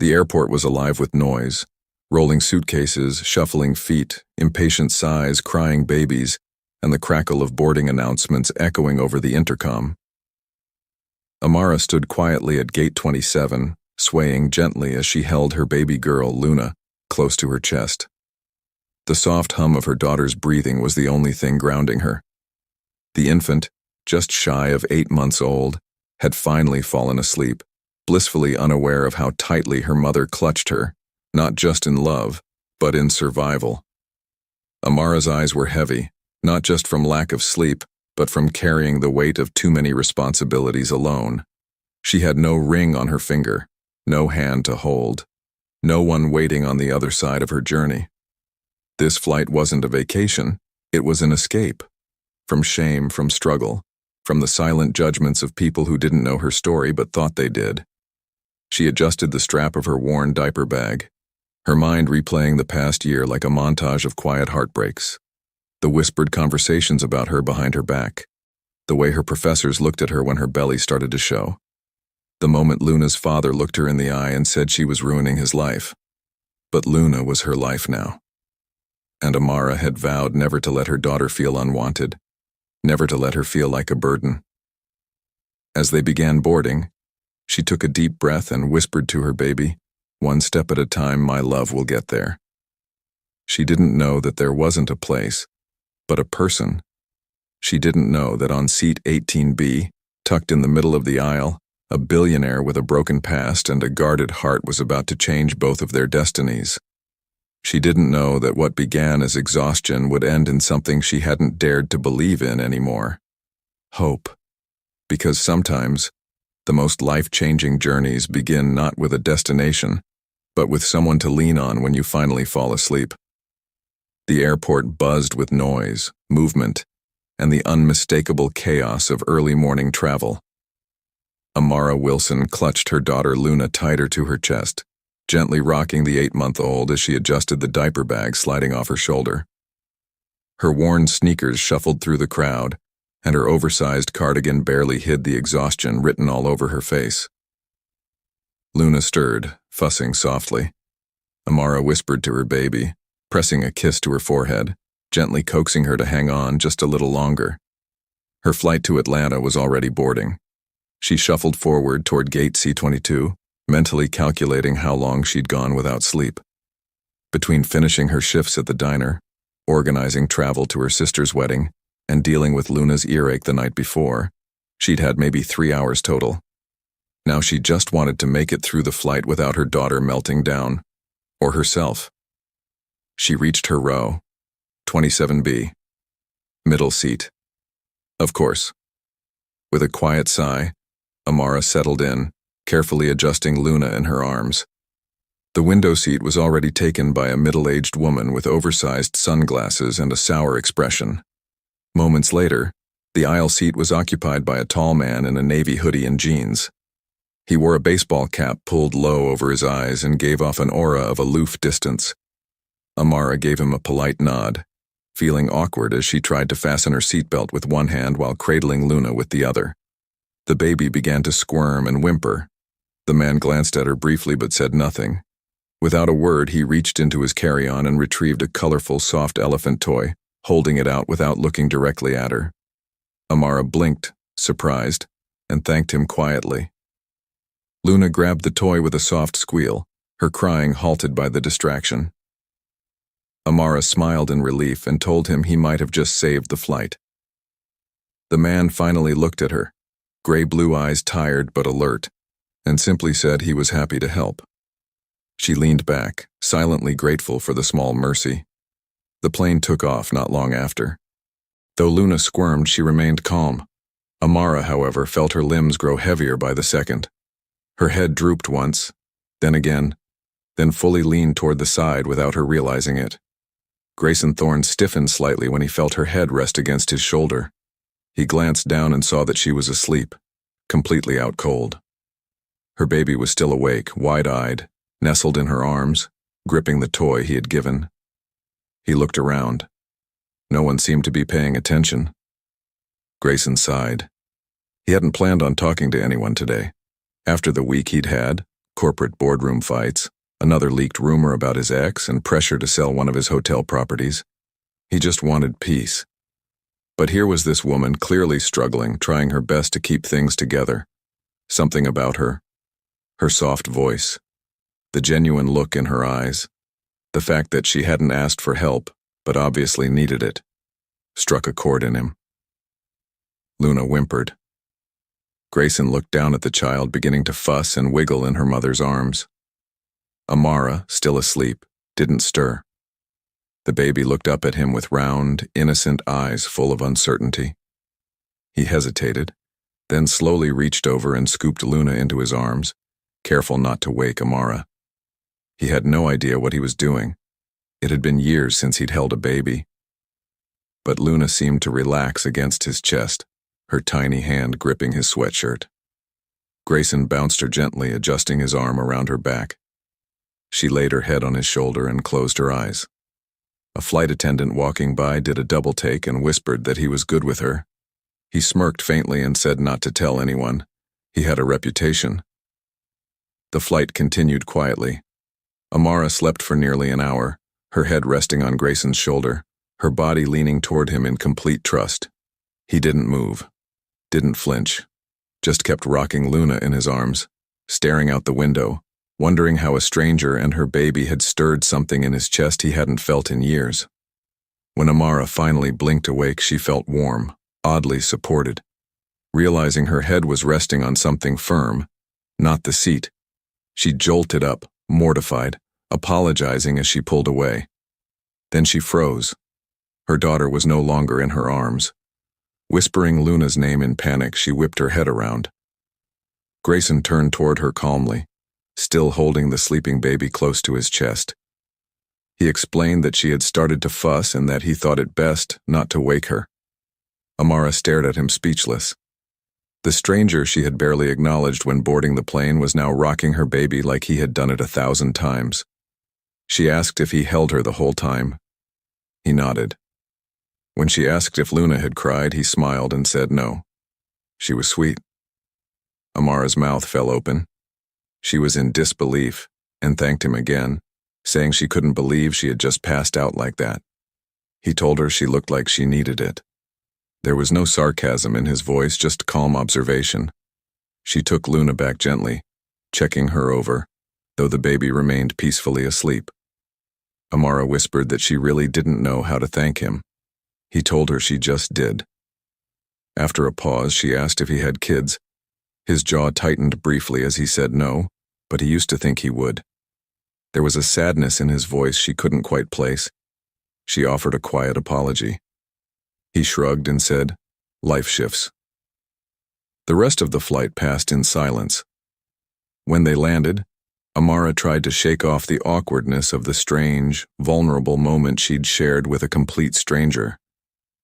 The airport was alive with noise. Rolling suitcases, shuffling feet, impatient sighs, crying babies, and the crackle of boarding announcements echoing over the intercom. Amara stood quietly at gate 27, swaying gently as she held her baby girl, Luna, close to her chest. The soft hum of her daughter's breathing was the only thing grounding her. The infant, just shy of 8 months old, had finally fallen asleep, blissfully unaware of how tightly her mother clutched her, not just in love, but in survival. Amara's eyes were heavy, not just from lack of sleep, but from carrying the weight of too many responsibilities alone. She had no ring on her finger, no hand to hold, no one waiting on the other side of her journey. This flight wasn't a vacation, it was an escape. From shame, from struggle, from the silent judgments of people who didn't know her story but thought they did. She adjusted the strap of her worn diaper bag, her mind replaying the past year like a montage of quiet heartbreaks. The whispered conversations about her behind her back, the way her professors looked at her when her belly started to show, the moment Luna's father looked her in the eye and said she was ruining his life. But Luna was her life now. And Amara had vowed never to let her daughter feel unwanted, never to let her feel like a burden. As they began boarding, she took a deep breath and whispered to her baby, "One step at a time, my love will get there." She didn't know that there wasn't a place, but a person. She didn't know that on seat 18B, tucked in the middle of the aisle, a billionaire with a broken past and a guarded heart was about to change both of their destinies. She didn't know that what began as exhaustion would end in something she hadn't dared to believe in anymore. Hope. Because sometimes, the most life-changing journeys begin not with a destination, but with someone to lean on when you finally fall asleep. The airport buzzed with noise, movement, and the unmistakable chaos of early morning travel. Amara Wilson clutched her daughter Luna tighter to her chest, gently rocking the 8-month-old as she adjusted the diaper bag sliding off her shoulder. Her worn sneakers shuffled through the crowd, and her oversized cardigan barely hid the exhaustion written all over her face. Luna stirred, fussing softly. Amara whispered to her baby, pressing a kiss to her forehead, gently coaxing her to hang on just a little longer. Her flight to Atlanta was already boarding. She shuffled forward toward gate C-22, mentally calculating how long she'd gone without sleep. Between finishing her shifts at the diner, organizing travel to her sister's wedding, and dealing with Luna's earache the night before, she'd had maybe 3 hours total. Now she just wanted to make it through the flight without her daughter melting down, or herself. She reached her row, 27B, middle seat. Of course. With a quiet sigh, Amara settled in, carefully adjusting Luna in her arms. The window seat was already taken by a middle-aged woman with oversized sunglasses and a sour expression. Moments later, the aisle seat was occupied by a tall man in a navy hoodie and jeans. He wore a baseball cap pulled low over his eyes and gave off an aura of aloof distance. Amara gave him a polite nod, feeling awkward as she tried to fasten her seatbelt with one hand while cradling Luna with the other. The baby began to squirm and whimper. The man glanced at her briefly but said nothing. Without a word, he reached into his carry-on and retrieved a colorful, soft elephant toy, holding it out without looking directly at her. Amara blinked, surprised, and thanked him quietly. Luna grabbed the toy with a soft squeal, her crying halted by the distraction. Amara smiled in relief and told him he might have just saved the flight. The man finally looked at her, gray-blue eyes tired but alert, and simply said he was happy to help. She leaned back, silently grateful for the small mercy. The plane took off not long after. Though Luna squirmed, she remained calm. Amara, however, felt her limbs grow heavier by the second. Her head drooped once, then again, then fully leaned toward the side without her realizing it. Grayson Thorne stiffened slightly when he felt her head rest against his shoulder. He glanced down and saw that she was asleep, completely out cold. Her baby was still awake, wide-eyed, nestled in her arms, gripping the toy he had given. He looked around. No one seemed to be paying attention. Grayson sighed. He hadn't planned on talking to anyone today. After the week he'd had, corporate boardroom fights, another leaked rumor about his ex, and pressure to sell one of his hotel properties. He just wanted peace. But here was this woman clearly struggling, trying her best to keep things together. Something about her soft voice, the genuine look in her eyes, the fact that she hadn't asked for help, but obviously needed it, struck a chord in him. Luna whimpered. Grayson looked down at the child beginning to fuss and wiggle in her mother's arms. Amara, still asleep, didn't stir. The baby looked up at him with round, innocent eyes full of uncertainty. He hesitated, then slowly reached over and scooped Luna into his arms, careful not to wake Amara. He had no idea what he was doing. It had been years since he'd held a baby. But Luna seemed to relax against his chest, her tiny hand gripping his sweatshirt. Grayson bounced her gently, adjusting his arm around her back. She laid her head on his shoulder and closed her eyes. A flight attendant walking by did a double take and whispered that he was good with her. He smirked faintly and said not to tell anyone. He had a reputation. The flight continued quietly. Amara slept for nearly an hour, her head resting on Grayson's shoulder, her body leaning toward him in complete trust. He didn't move, didn't flinch, just kept rocking Luna in his arms, staring out the window, wondering how a stranger and her baby had stirred something in his chest he hadn't felt in years. When Amara finally blinked awake, she felt warm, oddly supported. Realizing her head was resting on something firm, not the seat, she jolted up, mortified, apologizing as she pulled away. Then she froze. Her daughter was no longer in her arms. Whispering Luna's name in panic, she whipped her head around. Grayson turned toward her calmly, still holding the sleeping baby close to his chest. He explained that she had started to fuss and that he thought it best not to wake her. Amara stared at him speechless. The stranger she had barely acknowledged when boarding the plane was now rocking her baby like he had done it 1,000 times. She asked if he held her the whole time. He nodded. When she asked if Luna had cried, he smiled and said no. She was sweet. Amara's mouth fell open. She was in disbelief and thanked him again, saying she couldn't believe she had just passed out like that. He told her she looked like she needed it. There was no sarcasm in his voice, just calm observation. She took Luna back gently, checking her over, though the baby remained peacefully asleep. Amara whispered that she really didn't know how to thank him. He told her she just did. After a pause, she asked if he had kids. His jaw tightened briefly as he said no, but he used to think he would. There was a sadness in his voice she couldn't quite place. She offered a quiet apology. He shrugged and said, "Life shifts." The rest of the flight passed in silence. When they landed, Amara tried to shake off the awkwardness of the strange, vulnerable moment she'd shared with a complete stranger.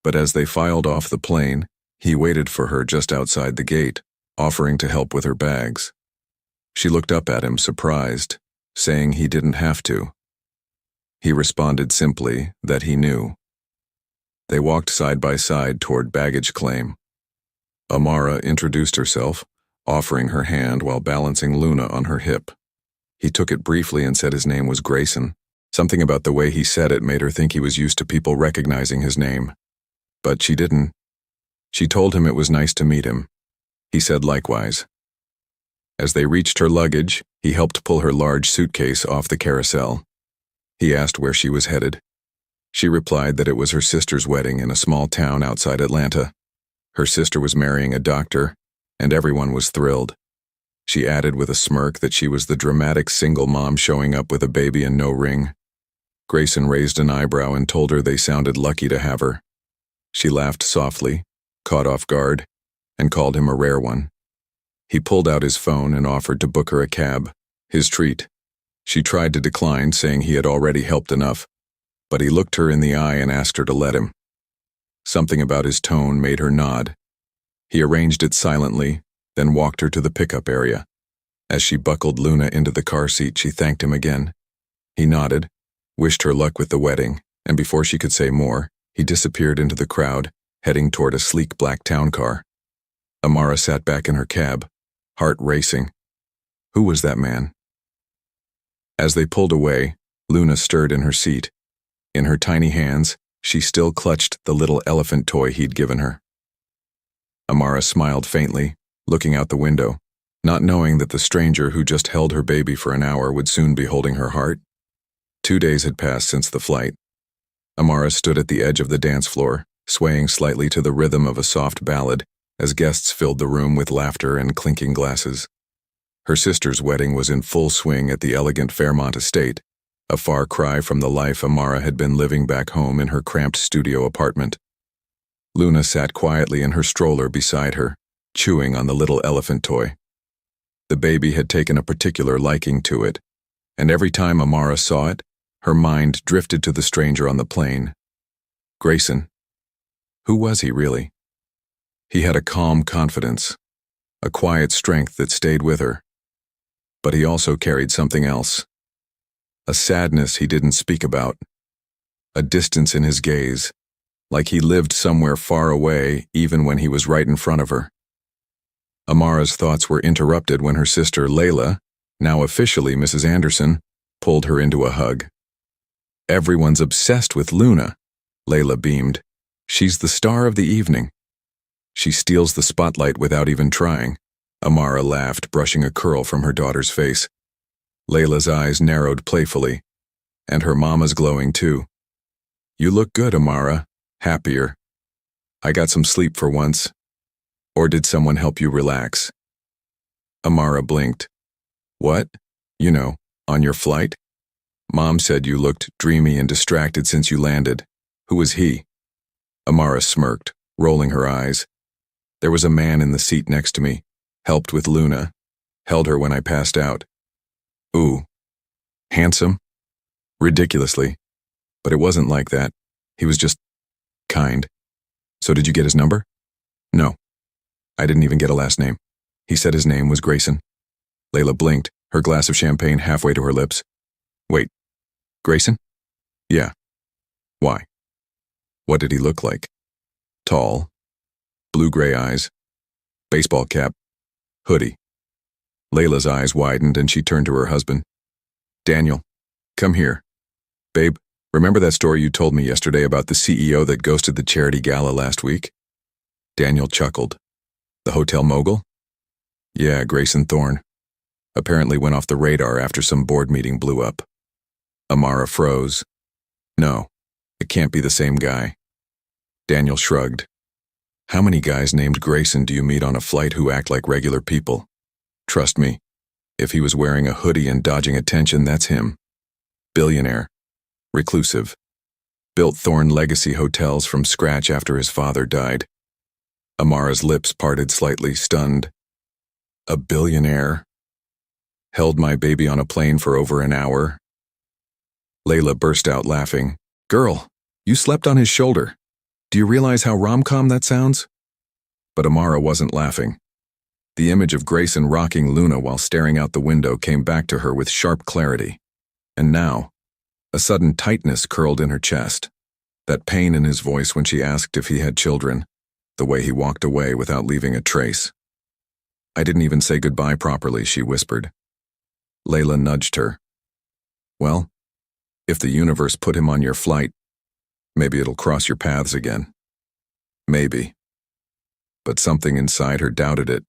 But as they filed off the plane, he waited for her just outside the gate, offering to help with her bags. She looked up at him, surprised, saying he didn't have to. He responded simply that he knew. They walked side by side toward baggage claim. Amara introduced herself, offering her hand while balancing Luna on her hip. He took it briefly and said his name was Grayson. Something about the way he said it made her think he was used to people recognizing his name. But she didn't. She told him it was nice to meet him. He said likewise. As they reached her luggage, he helped pull her large suitcase off the carousel. He asked where she was headed. She replied that it was her sister's wedding in a small town outside Atlanta. Her sister was marrying a doctor, and everyone was thrilled. She added with a smirk that she was the dramatic single mom showing up with a baby and no ring. Grayson raised an eyebrow and told her they sounded lucky to have her. She laughed softly, caught off guard, and called him a rare one. He pulled out his phone and offered to book her a cab, his treat. She tried to decline, saying he had already helped enough, but he looked her in the eye and asked her to let him. Something about his tone made her nod. He arranged it silently, then walked her to the pickup area. As she buckled Luna into the car seat, she thanked him again. He nodded, wished her luck with the wedding, and before she could say more, he disappeared into the crowd, heading toward a sleek black town car. Amara sat back in her cab, heart racing. Who was that man? As they pulled away, Luna stirred in her seat. In her tiny hands, she still clutched the little elephant toy he'd given her. Amara smiled faintly, looking out the window, not knowing that the stranger who just held her baby for an hour would soon be holding her heart. 2 days had passed since the flight. Amara stood at the edge of the dance floor, swaying slightly to the rhythm of a soft ballad as guests filled the room with laughter and clinking glasses. Her sister's wedding was in full swing at the elegant Fairmont estate, a far cry from the life Amara had been living back home in her cramped studio apartment. Luna sat quietly in her stroller beside her, chewing on the little elephant toy. The baby had taken a particular liking to it, and every time Amara saw it, her mind drifted to the stranger on the plane. Grayson. Who was he really? He had a calm confidence, a quiet strength that stayed with her. But he also carried something else. A sadness he didn't speak about. A distance in his gaze, like he lived somewhere far away even when he was right in front of her. Amara's thoughts were interrupted when her sister Layla, now officially Mrs. Anderson, pulled her into a hug. Everyone's obsessed with Luna, Layla beamed. She's the star of the evening. She steals the spotlight without even trying. Amara laughed, brushing a curl from her daughter's face. Layla's eyes narrowed playfully, and her mama's glowing too. You look good, Amara. Happier. I got some sleep for once. Or did someone help you relax? Amara blinked. What? You know, on your flight? Mom said you looked dreamy and distracted since you landed. Who was he? Amara smirked, rolling her eyes. There was a man in the seat next to me, helped with Luna, held her when I passed out. Ooh. Handsome? Ridiculously. But it wasn't like that. He was just kind. So did you get his number? No. I didn't even get a last name. He said his name was Grayson. Layla blinked, her glass of champagne halfway to her lips. Wait. Grayson? Yeah. Why? What did he look like? Tall. Blue-gray eyes. Baseball cap. Hoodie. Layla's eyes widened and she turned to her husband. Daniel, come here. Babe, remember that story you told me yesterday about the CEO that ghosted the charity gala last week? Daniel chuckled. The hotel mogul? Yeah, Grayson Thorne. Apparently went off the radar after some board meeting blew up. Amara froze. No, it can't be the same guy. Daniel shrugged. How many guys named Grayson do you meet on a flight who act like regular people? Trust me, if he was wearing a hoodie and dodging attention, that's him. Billionaire. Reclusive. Built Thorne legacy hotels from scratch after his father died. Amara's lips parted slightly, stunned. A billionaire? Held my baby on a plane for over an hour? Layla burst out laughing. Girl, you slept on his shoulder. Do you realize how rom-com that sounds? But Amara wasn't laughing. The image of Grayson rocking Luna while staring out the window came back to her with sharp clarity. And now, a sudden tightness curled in her chest. That pain in his voice when she asked if he had children. The way he walked away without leaving a trace. I didn't even say goodbye properly, she whispered. Layla nudged her. Well, if the universe put him on your flight, maybe it'll cross your paths again. Maybe. But something inside her doubted it.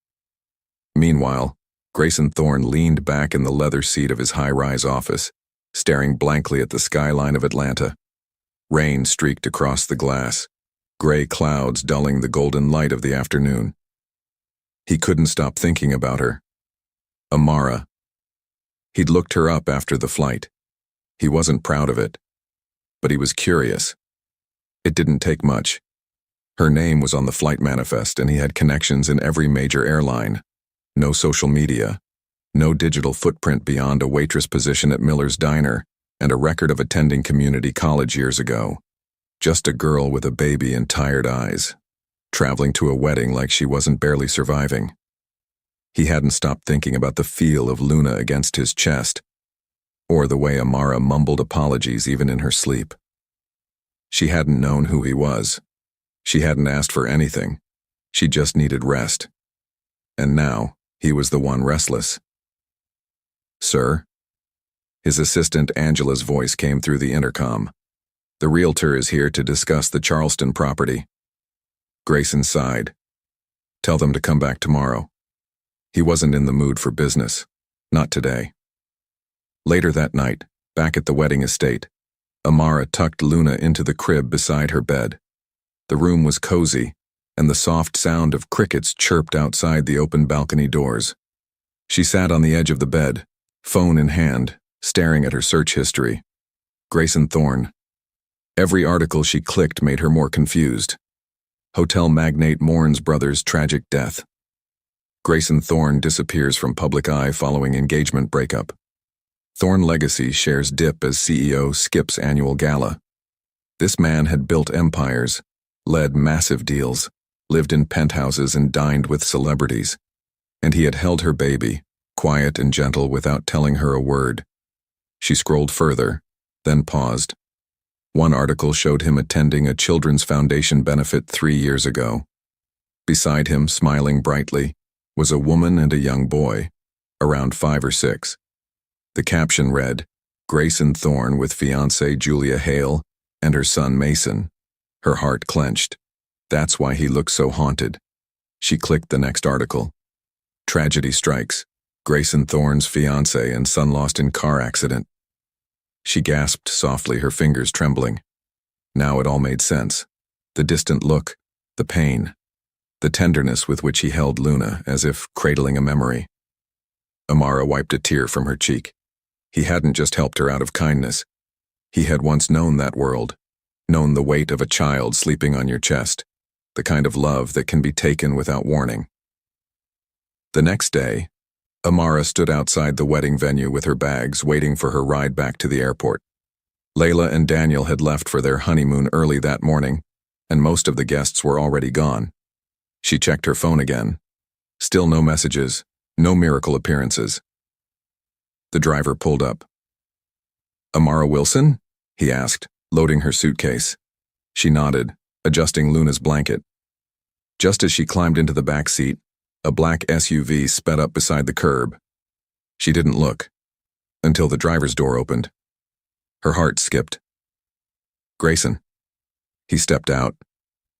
Meanwhile, Grayson Thorne leaned back in the leather seat of his high-rise office, staring blankly at the skyline of Atlanta. Rain streaked across the glass, gray clouds dulling the golden light of the afternoon. He couldn't stop thinking about her. Amara. He'd looked her up after the flight. He wasn't proud of it, but he was curious. It didn't take much. Her name was on the flight manifest and he had connections in every major airline. No social media, no digital footprint beyond a waitress position at Miller's Diner and a record of attending community college years ago. Just a girl with a baby and tired eyes, traveling to a wedding like she wasn't barely surviving. He hadn't stopped thinking about the feel of Luna against his chest, or the way Amara mumbled apologies even in her sleep. She hadn't known who he was. She hadn't asked for anything. She just needed rest. And now, he was the one restless. Sir? His assistant Angela's voice came through the intercom. "The realtor is here to discuss the Charleston property." Grayson sighed. "Tell them to come back tomorrow." He wasn't in the mood for business. Not today. Later that night, back at the wedding estate, Amara tucked Luna into the crib beside her bed. The room was cozy, and the soft sound of crickets chirped outside the open balcony doors. She sat on the edge of the bed, phone in hand, staring at her search history. Grayson Thorne. Every article she clicked made her more confused. Hotel magnate mourns brother's tragic death. Grayson Thorne disappears from public eye following engagement breakup. Thorne Legacy shares dip as CEO skips annual gala. This man had built empires, led massive deals, lived in penthouses and dined with celebrities. And he had held her baby, quiet and gentle without telling her a word. She scrolled further, then paused. One article showed him attending a Children's Foundation benefit 3 years ago. Beside him, smiling brightly, was a woman and a young boy, around 5 or 6. The caption read, "Grayson Thorne with fiancée Julia Hale and her son Mason." Her heart clenched. That's why he looked so haunted. She clicked the next article. Tragedy strikes. Grayson Thorne's fiancée and son lost in car accident. She gasped softly, her fingers trembling. Now it all made sense. The distant look, the pain, the tenderness with which he held Luna, as if cradling a memory. Amara wiped a tear from her cheek. He hadn't just helped her out of kindness. He had once known that world, known the weight of a child sleeping on your chest, the kind of love that can be taken without warning. The next day, Amara stood outside the wedding venue with her bags, waiting for her ride back to the airport. Layla and Daniel had left for their honeymoon early that morning, and most of the guests were already gone. She checked her phone again. Still no messages, no miracle appearances. The driver pulled up. "Amara Wilson?" he asked, loading her suitcase. She nodded, adjusting Luna's blanket. Just as she climbed into the back seat, a black SUV sped up beside the curb. She didn't look, until the driver's door opened. Her heart skipped. "Grayson." He stepped out,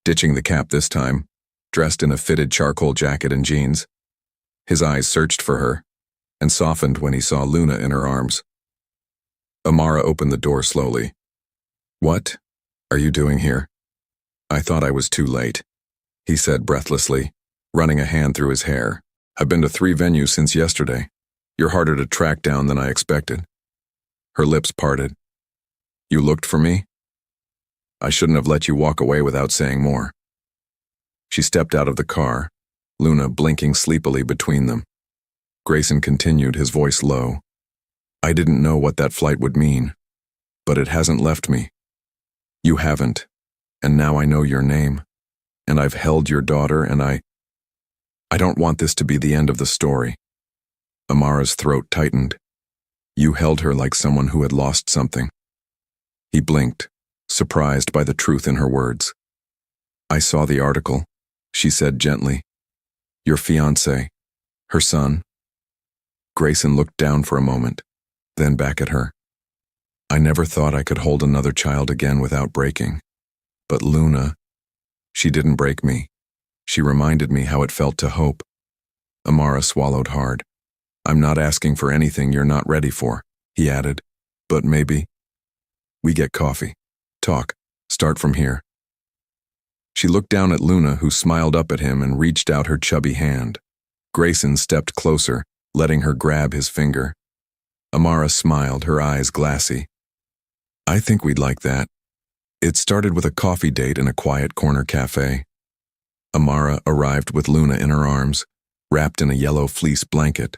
ditching the cap this time, dressed in a fitted charcoal jacket and jeans. His eyes searched for her, and softened when he saw Luna in her arms. Amara opened the door slowly. "What are you doing here?" "I thought I was too late," he said breathlessly, running a hand through his hair. "I've been to 3 venues since yesterday. You're harder to track down than I expected." Her lips parted. "You looked for me? I shouldn't have let you walk away without saying more." She stepped out of the car, Luna blinking sleepily between them. Grayson continued, his voice low. "I didn't know what that flight would mean, but it hasn't left me. You haven't, and now I know your name, and I've held your daughter, and I don't want this to be the end of the story." Amara's throat tightened. "You held her like someone who had lost something." He blinked, surprised by the truth in her words. "I saw the article," she said gently. "Your fiancé, her son." Grayson looked down for a moment, then back at her. "I never thought I could hold another child again without breaking. But Luna, she didn't break me. She reminded me how it felt to hope." Amara swallowed hard. "I'm not asking for anything you're not ready for," he added. "But maybe we get coffee, talk, start from here." She looked down at Luna, who smiled up at him and reached out her chubby hand. Grayson stepped closer, letting her grab his finger. Amara smiled, her eyes glassy. "I think we'd like that." It started with a coffee date in a quiet corner cafe. Amara arrived with Luna in her arms, wrapped in a yellow fleece blanket,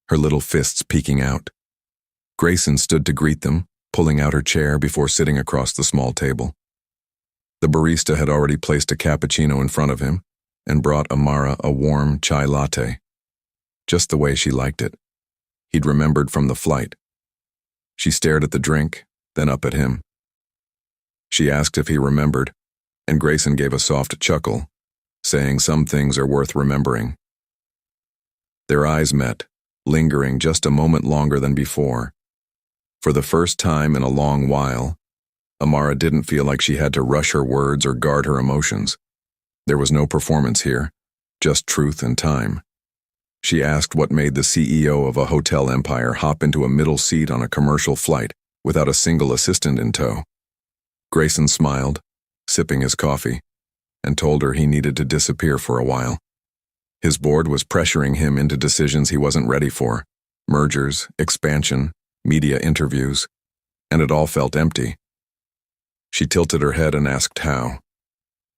her little fists peeking out. Grayson stood to greet them, pulling out her chair before sitting across the small table. The barista had already placed a cappuccino in front of him and brought Amara a warm chai latte. Just the way she liked it. He'd remembered from the flight. She stared at the drink, then up at him. She asked if he remembered, and Grayson gave a soft chuckle, saying some things are worth remembering. Their eyes met, lingering just a moment longer than before. For the first time in a long while, Amara didn't feel like she had to rush her words or guard her emotions. There was no performance here, just truth and time. She asked what made the CEO of a hotel empire hop into a middle seat on a commercial flight without a single assistant in tow. Grayson smiled, sipping his coffee, and told her he needed to disappear for a while. His board was pressuring him into decisions he wasn't ready for: mergers, expansion, media interviews, and it all felt empty. She tilted her head and asked how.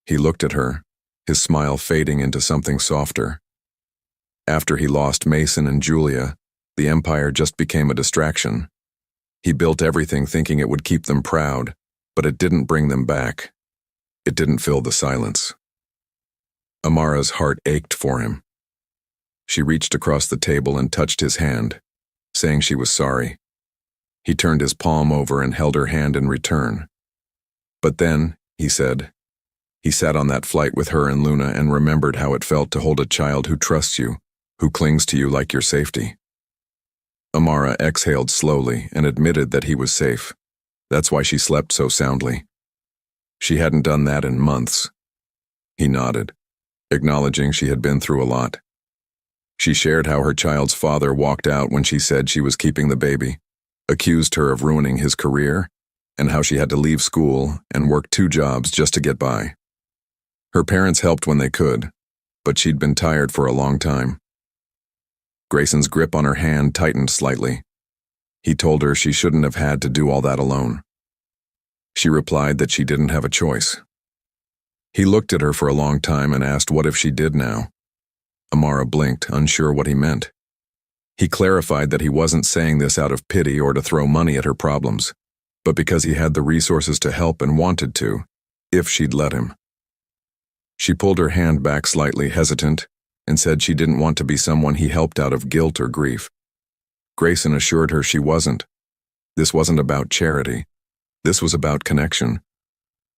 He looked at her, his smile fading into something softer. After he lost Mason and Julia, the empire just became a distraction. He built everything thinking it would keep them proud, but it didn't bring them back. It didn't fill the silence. Amara's heart ached for him. She reached across the table and touched his hand, saying she was sorry. He turned his palm over and held her hand in return. But then, he said, he sat on that flight with her and Luna and remembered how it felt to hold a child who trusts you, who clings to you like your safety. Amara exhaled slowly and admitted that he was safe. That's why she slept so soundly. She hadn't done that in months. He nodded, acknowledging she had been through a lot. She shared how her child's father walked out when she said she was keeping the baby, accused her of ruining his career, and how she had to leave school and work 2 jobs just to get by. Her parents helped when they could, but she'd been tired for a long time. Grayson's grip on her hand tightened slightly. He told her she shouldn't have had to do all that alone. She replied that she didn't have a choice. He looked at her for a long time and asked what if she did now. Amara blinked, unsure what he meant. He clarified that he wasn't saying this out of pity or to throw money at her problems, but because he had the resources to help and wanted to, if she'd let him. She pulled her hand back slightly, hesitant, and said she didn't want to be someone he helped out of guilt or grief. Grayson assured her she wasn't. This wasn't about charity. This was about connection.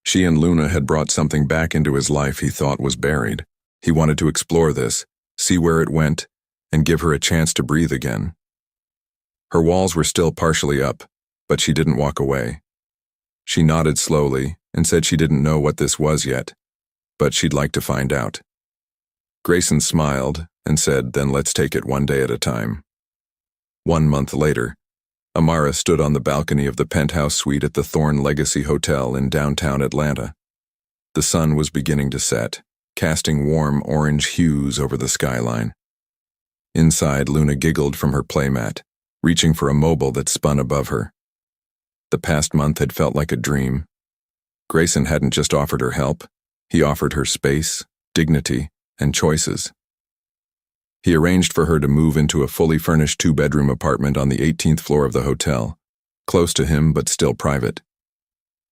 She and Luna had brought something back into his life he thought was buried. He wanted to explore this, see where it went, and give her a chance to breathe again. Her walls were still partially up, but she didn't walk away. She nodded slowly and said she didn't know what this was yet, but she'd like to find out. Grayson smiled and said, then let's take it one day at a time. 1 month later, Amara stood on the balcony of the penthouse suite at the Thorn Legacy Hotel in downtown Atlanta. The sun was beginning to set, casting warm orange hues over the skyline. Inside, Luna giggled from her playmat, reaching for a mobile that spun above her. The past month had felt like a dream. Grayson hadn't just offered her help, he offered her space, dignity, and choices. He arranged for her to move into a fully furnished 2-bedroom apartment on the 18th floor of the hotel, close to him but still private.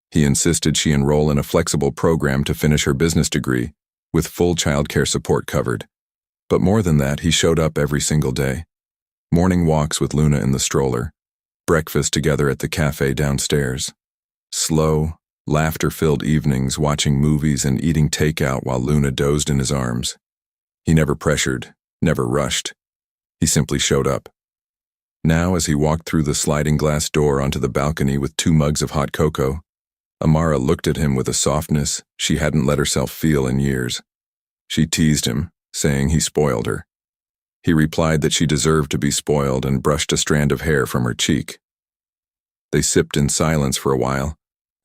He insisted she enroll in a flexible program to finish her business degree, with full childcare support covered. But more than that, he showed up every single day. Morning walks with Luna in the stroller, breakfast together at the cafe downstairs, slow, laughter-filled evenings watching movies and eating takeout while Luna dozed in his arms. He never pressured, never rushed. He simply showed up. Now, as he walked through the sliding glass door onto the balcony with 2 mugs of hot cocoa, Amara looked at him with a softness she hadn't let herself feel in years. She teased him, saying he spoiled her. He replied that she deserved to be spoiled and brushed a strand of hair from her cheek. They sipped in silence for a while,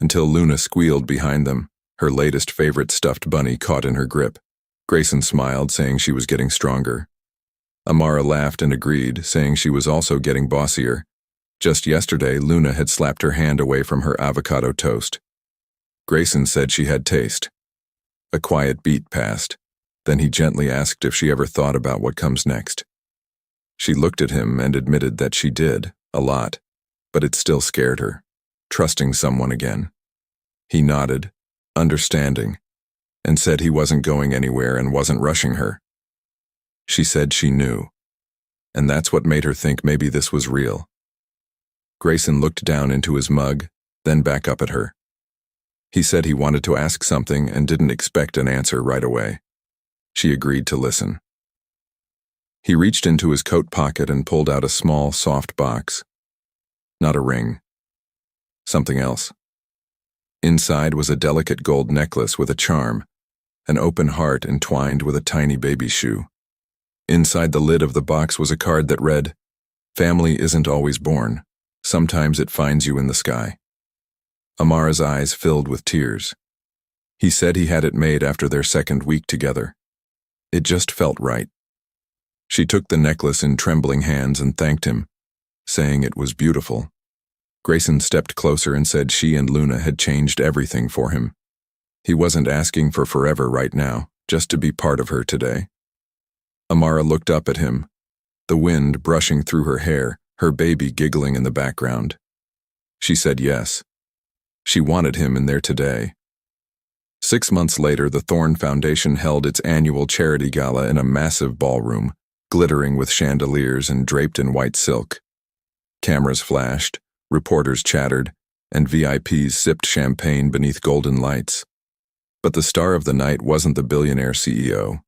until Luna squealed behind them, her latest favorite stuffed bunny caught in her grip. Grayson smiled, saying she was getting stronger. Amara laughed and agreed, saying she was also getting bossier. Just yesterday, Luna had slapped her hand away from her avocado toast. Grayson said she had taste. A quiet beat passed. Then he gently asked if she ever thought about what comes next. She looked at him and admitted that she did, a lot, but it still scared her, trusting someone again. He nodded, understanding, and said he wasn't going anywhere and wasn't rushing her. She said she knew, and that's what made her think maybe this was real. Grayson looked down into his mug, then back up at her. He said he wanted to ask something and didn't expect an answer right away. She agreed to listen. He reached into his coat pocket and pulled out a small, soft box. Not a ring, something else. Inside was a delicate gold necklace with a charm, an open heart entwined with a tiny baby shoe. Inside the lid of the box was a card that read, "Family isn't always born. Sometimes it finds you in the sky." Amara's eyes filled with tears. He said he had it made after their second week together. It just felt right. She took the necklace in trembling hands and thanked him, saying it was beautiful. Grayson stepped closer and said she and Luna had changed everything for him. He wasn't asking for forever right now, just to be part of her today. Amara looked up at him, the wind brushing through her hair, her baby giggling in the background. She said yes. She wanted him in there today. 6 months later, the Thorn Foundation held its annual charity gala in a massive ballroom, glittering with chandeliers and draped in white silk. Cameras flashed, reporters chattered, and VIPs sipped champagne beneath golden lights. But the star of the night wasn't the billionaire CEO.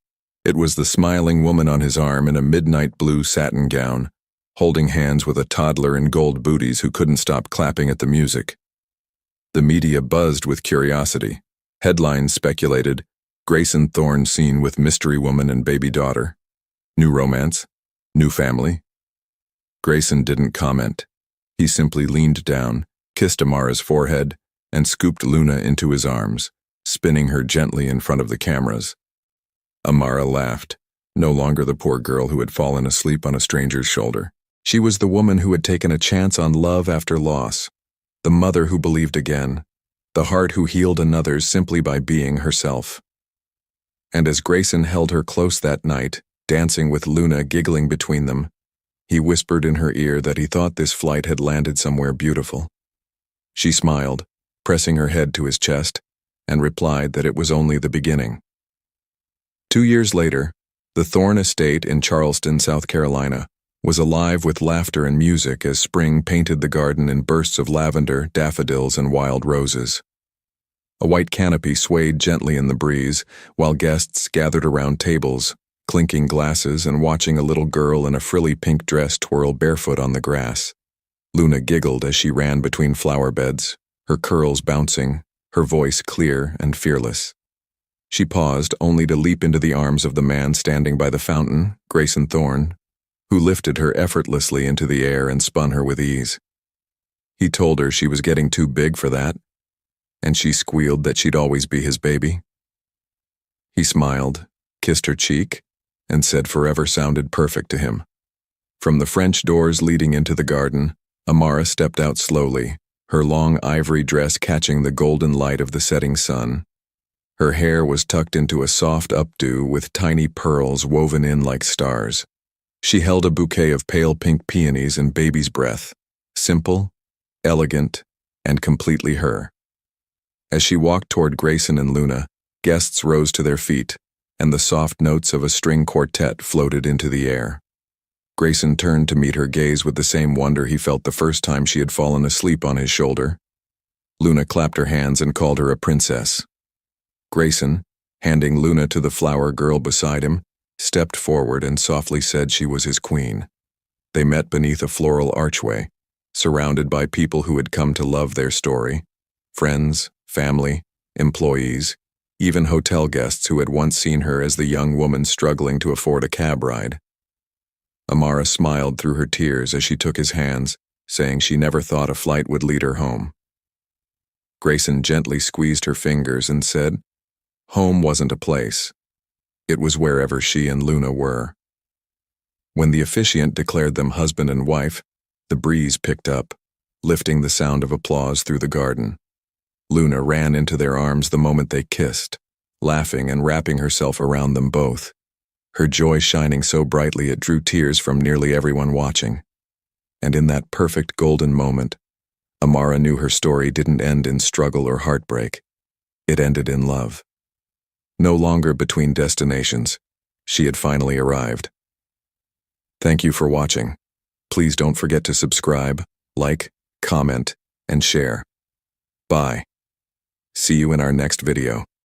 It was the smiling woman on his arm in a midnight blue satin gown, holding hands with a toddler in gold booties who couldn't stop clapping at the music. The media buzzed with curiosity. Headlines speculated, Grayson Thorn seen with mystery woman and baby daughter. New romance? New family? Grayson didn't comment. He simply leaned down, kissed Amara's forehead, and scooped Luna into his arms, spinning her gently in front of the cameras. Amara laughed, no longer the poor girl who had fallen asleep on a stranger's shoulder. She was the woman who had taken a chance on love after loss, the mother who believed again, the heart who healed another's simply by being herself. And as Grayson held her close that night, dancing with Luna giggling between them, he whispered in her ear that he thought this flight had landed somewhere beautiful. She smiled, pressing her head to his chest, and replied that it was only the beginning. 2 years later, the Thorn estate in Charleston, South Carolina, was alive with laughter and music as spring painted the garden in bursts of lavender, daffodils, and wild roses. A white canopy swayed gently in the breeze, while guests gathered around tables, clinking glasses and watching a little girl in a frilly pink dress twirl barefoot on the grass. Luna giggled as she ran between flower beds, her curls bouncing, her voice clear and fearless. She paused only to leap into the arms of the man standing by the fountain, Grayson Thorn, who lifted her effortlessly into the air and spun her with ease. He told her she was getting too big for that, and she squealed that she'd always be his baby. He smiled, kissed her cheek, and said forever sounded perfect to him. From the French doors leading into the garden, Amara stepped out slowly, her long ivory dress catching the golden light of the setting sun. Her hair was tucked into a soft updo with tiny pearls woven in like stars. She held a bouquet of pale pink peonies and baby's breath, simple, elegant, and completely her. As she walked toward Grayson and Luna, guests rose to their feet, and the soft notes of a string quartet floated into the air. Grayson turned to meet her gaze with the same wonder he felt the first time she had fallen asleep on his shoulder. Luna clapped her hands and called her a princess. Grayson, handing Luna to the flower girl beside him, stepped forward and softly said she was his queen. They met beneath a floral archway, surrounded by people who had come to love their story, friends, family, employees, even hotel guests who had once seen her as the young woman struggling to afford a cab ride. Amara smiled through her tears as she took his hands, saying she never thought a flight would lead her home. Grayson gently squeezed her fingers and said, home wasn't a place. It was wherever she and Luna were. When the officiant declared them husband and wife, the breeze picked up, lifting the sound of applause through the garden. Luna ran into their arms the moment they kissed, laughing and wrapping herself around them both, her joy shining so brightly it drew tears from nearly everyone watching. And in that perfect golden moment, Amara knew her story didn't end in struggle or heartbreak. It ended in love. No longer between destinations, she had finally arrived. Thank you for watching. Please don't forget to subscribe, like, comment, and share. Bye. See you in our next video.